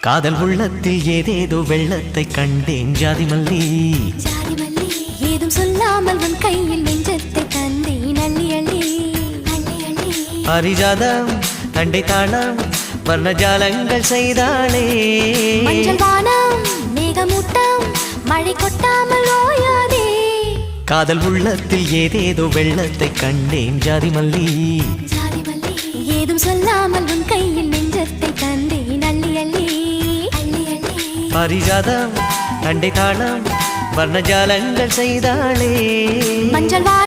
காதல் உள்ளத்தில் ஏதேதோ வெள்ளத்தை கண்டேன் ஜாதி மல்லி ஏதும் சொல்லாமல் உன் கையில் நெஞ்சத்தை தந்தேன் அள்ளி அள்ளி அள்ளி அள்ளி பாரிஜாதம் தண்டை தாளம் வர்ணஜாலங்கள் செய்தாளே மஞ்சள் வானம் மேகமூட்டம் மழை கொட்டாமல் ஓயாதே காதல் உள்ளத்தில் ஏதேதோ வெள்ளத்தை கண்டேன் ஜாதி மல்லி ஏதும் சொல்லாமல் உன் கையில் நெஞ்சத்தை தந்தேன் அள்ளி அள்ளி அள்ளி அள்ளி பாரிஜாதம் தண்டை தாளம் வர்ணஜாலங்கள் செய்தாளே மஞ்சள்